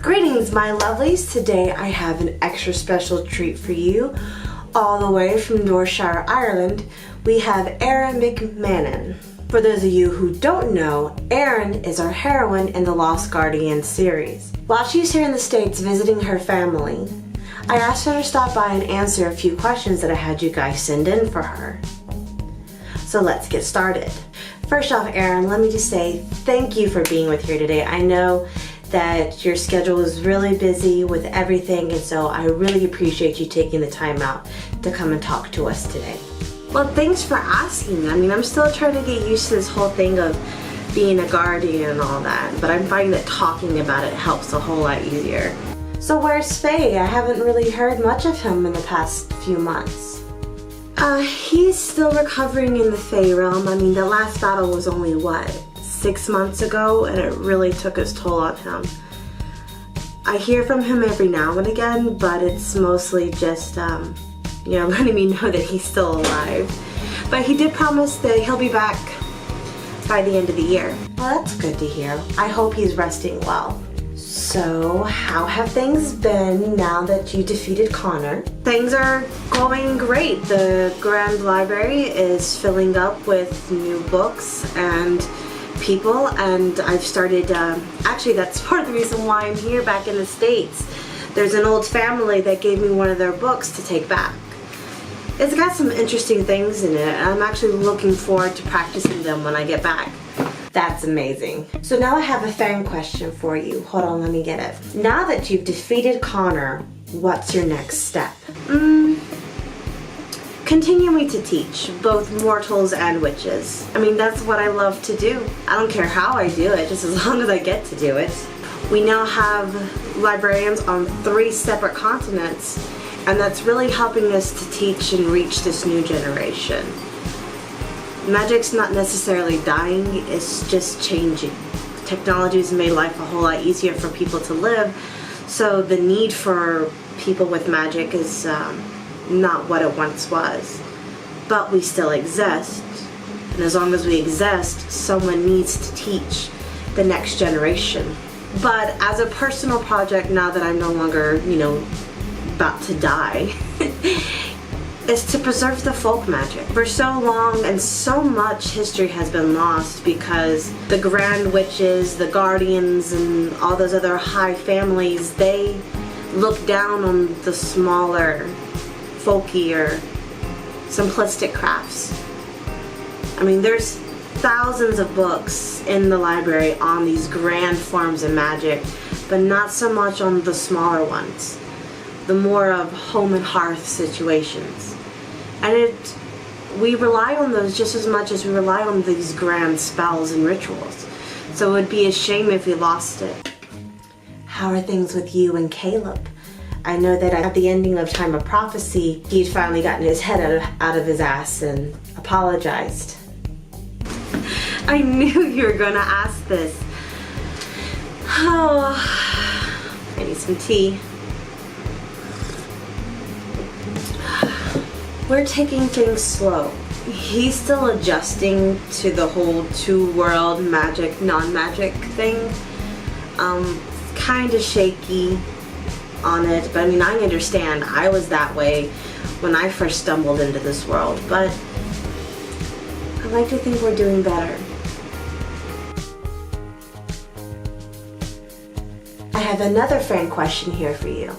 Greetings, my lovelies. Today I have an extra special treat for you. All the way from Northshire, Ireland, we have Erin McMannin. For those of you who don't know, Erin is our heroine in the Lost Guardian series. While she's here in the States visiting her family, I asked her to stop by and answer a few questions that I had you guys send in for her. So let's get started. First off, Erin, let me just say thank you for being with here today. I know that your schedule is really busy with everything, and so I really appreciate you taking the time out to come and talk to us today. Well, thanks for asking. I mean, I'm still trying to get used to this whole thing of being a guardian and all that, but I'm finding that talking about it helps a whole lot easier. So where's Faye? I haven't really heard much of him in the past few months. He's still recovering in the Fae realm. I mean, the last battle was only, 6 months ago, and it really took its toll on him. I hear from him every now and again, but it's mostly just, letting me know that he's still alive. But he did promise that he'll be back by the end of the year. Well, that's good to hear. I hope he's resting well. So, how have things been now that you defeated Connor? Things are going great. The Grand Library is filling up with new books and people, and I've started, actually that's part of the reason why I'm here back in the States. There's an old family that gave me one of their books to take back. It's got some interesting things in it, and I'm actually looking forward to practicing them when I get back. That's amazing. So now I have a fan question for you. Hold on, let me get it. Now that you've defeated Connor, what's your next step? Continuing to teach, both mortals and witches. I mean, that's what I love to do. I don't care how I do it, just as long as I get to do it. We now have librarians on 3 separate continents, and that's really helping us to teach and reach this new generation. Magic's not necessarily dying, it's just changing. Technology's made life a whole lot easier for people to live, so the need for people with magic is not what it once was. But we still exist, and as long as we exist, someone needs to teach the next generation. But as a personal project, now that I'm no longer, about to die, is to preserve the folk magic. For so long and so much history has been lost because the Grand Witches, the Guardians, and all those other high families, they look down on the smaller, folkier, simplistic crafts. I mean, there's thousands of books in the library on these grand forms of magic, but not so much on the smaller ones, the more of home and hearth situations. And we rely on those just as much as we rely on these grand spells and rituals. So it would be a shame if we lost it. How are things with you and Caleb? I know that at the ending of Time of Prophecy, he'd finally gotten his head out of his ass and apologized. I knew you were gonna ask this. Oh, I need some tea. We're taking things slow. He's still adjusting to the whole 2-world magic, non-magic thing. Kind of shaky on it, but I mean, I understand. I was that way when I first stumbled into this world, but I like to think we're doing better. I have another fan question here for you.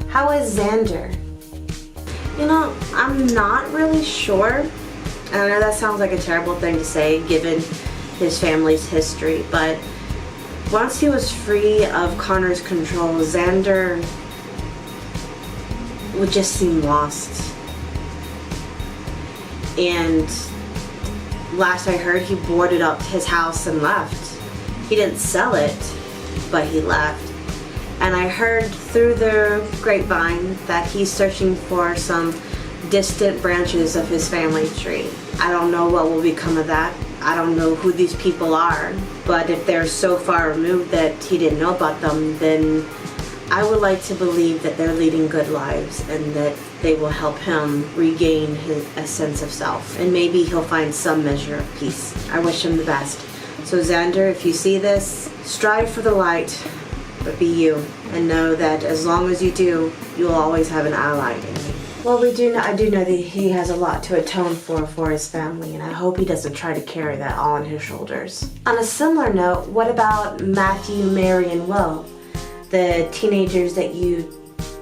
How is Xander? I'm not really sure. And I know that sounds like a terrible thing to say given his family's history, but once he was free of Connor's control, Xander would just seem lost. And last I heard, he boarded up his house and left. He didn't sell it, but he left. And I heard through the grapevine that he's searching for some distant branches of his family tree. I don't know what will become of that. I don't know who these people are, but if they're so far removed that he didn't know about them, then I would like to believe that they're leading good lives and that they will help him regain a sense of self, and maybe he'll find some measure of peace. I wish him the best. So Xander, if you see this, strive for the light. but be you, and know that as long as you do, you'll always have an ally in me. Well, I do know that he has a lot to atone for his family, and I hope he doesn't try to carry that all on his shoulders. On a similar note, what about Matthew, Mary, and Will, the teenagers that you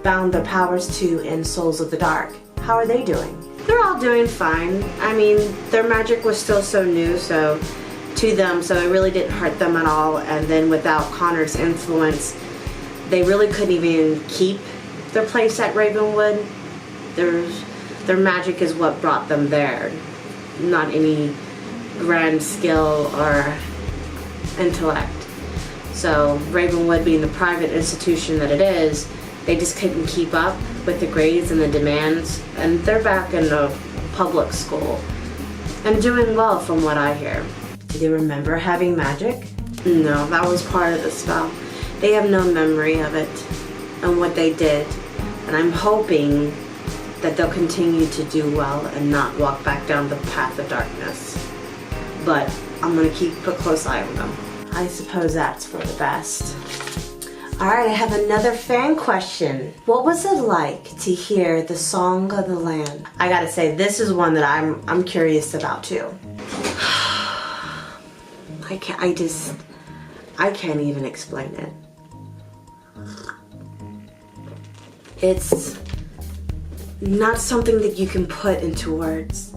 bound their powers to in Souls of the Dark? How are they doing? They're all doing fine. I mean, their magic was still so new, to them, so it really didn't hurt them at all. And then without Connor's influence, they really couldn't even keep their place at Ravenwood. Their magic is what brought them there, not any grand skill or intellect. So Ravenwood, being the private institution that it is, they just couldn't keep up with the grades and the demands, and they're back in a public school and doing well from what I hear. Do they remember having magic? No, that was part of the spell. They have no memory of it and what they did, and I'm hoping that they'll continue to do well and not walk back down the path of darkness. But I'm gonna keep a close eye on them. I suppose that's for the best. Alright, I have another fan question. What was it like to hear the Song of the Land? I gotta say, this is one that I'm curious about too. I can't even explain it. It's not something that you can put into words.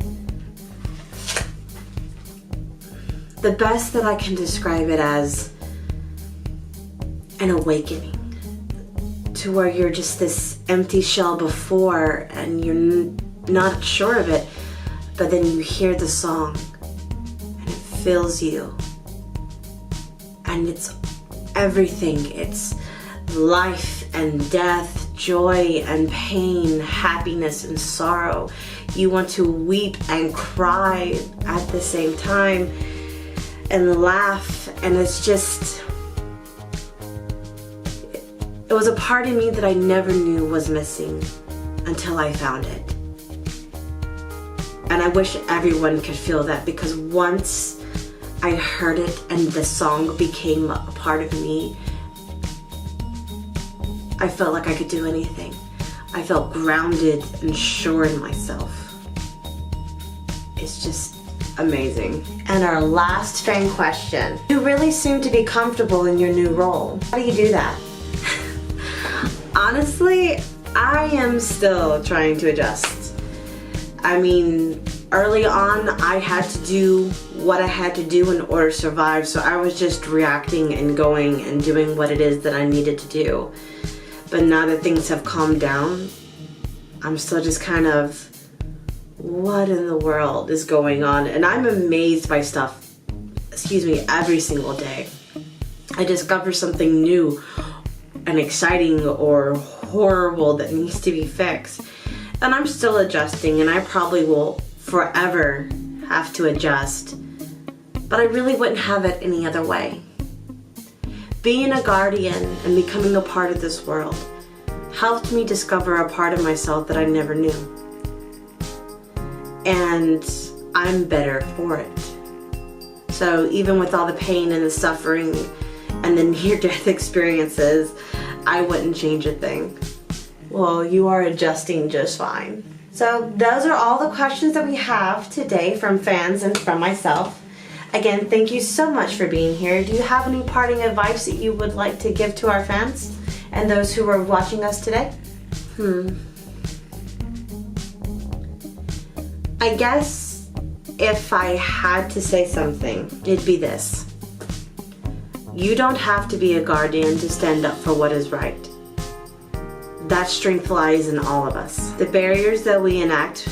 The best that I can describe it as an awakening, to where you're just this empty shell before and you're not sure of it, but then you hear the song and it fills you, and it's everything. It's life and death, joy and pain, happiness and sorrow. You want to weep and cry at the same time and laugh, and it's just, it was a part of me that I never knew was missing until I found it. And I wish everyone could feel that, because once I heard it and the song became a part of me, I felt like I could do anything. I felt grounded and sure in myself. It's just amazing. And our last fan question. You really seem to be comfortable in your new role. How do you do that? Honestly, I am still trying to adjust. I mean, early on, I had to do what I had to do in order to survive, so I was just reacting and going and doing what it is that I needed to do. But now that things have calmed down, I'm still just kind of, what in the world is going on? And I'm amazed by stuff, every single day. I discover something new and exciting or horrible that needs to be fixed. And I'm still adjusting, and I probably will forever have to adjust. But I really wouldn't have it any other way. Being a guardian and becoming a part of this world helped me discover a part of myself that I never knew. And I'm better for it. So even with all the pain and the suffering and the near-death experiences, I wouldn't change a thing. Well, you are adjusting just fine. So those are all the questions that we have today from fans and from myself. Again, thank you so much for being here. Do you have any parting advice that you would like to give to our fans and those who are watching us today? I guess if I had to say something, it'd be this. You don't have to be a guardian to stand up for what is right. That strength lies in all of us. The barriers that we enact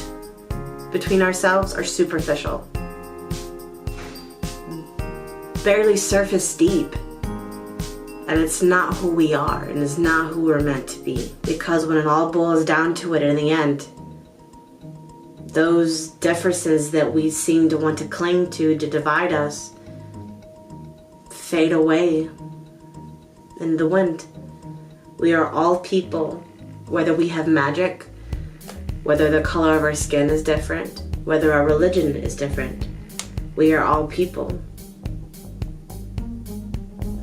between ourselves are superficial, barely surface deep, and it's not who we are, and it's not who we're meant to be. Because when it all boils down to it in the end, those differences that we seem to want to cling to divide us fade away in the wind. We are all people, whether we have magic, whether the color of our skin is different, whether our religion is different. We are all people.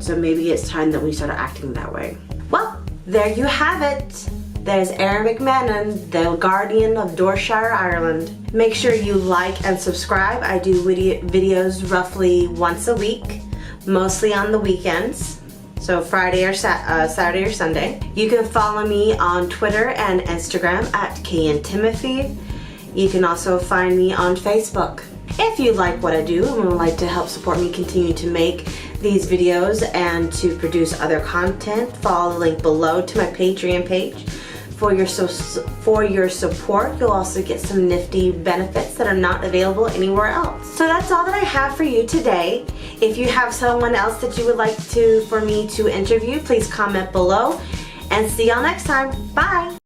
So maybe it's time that we started acting that way. Well, there you have it. There's Erin McMannin, the guardian of Dorshire, Ireland. Make sure you like and subscribe. I do videos roughly once a week, mostly on the weekends. So Friday or Saturday or Sunday. You can follow me on Twitter and Instagram at Timofeev. You can also find me on Facebook. If you like what I do and would like to help support me continue to make these videos and to produce other content, follow the link below to my Patreon page. For your support, you'll also get some nifty benefits that are not available anywhere else. So that's all that I have for you today. If you have someone else that you would like for me to interview, please comment below. And see y'all next time. Bye!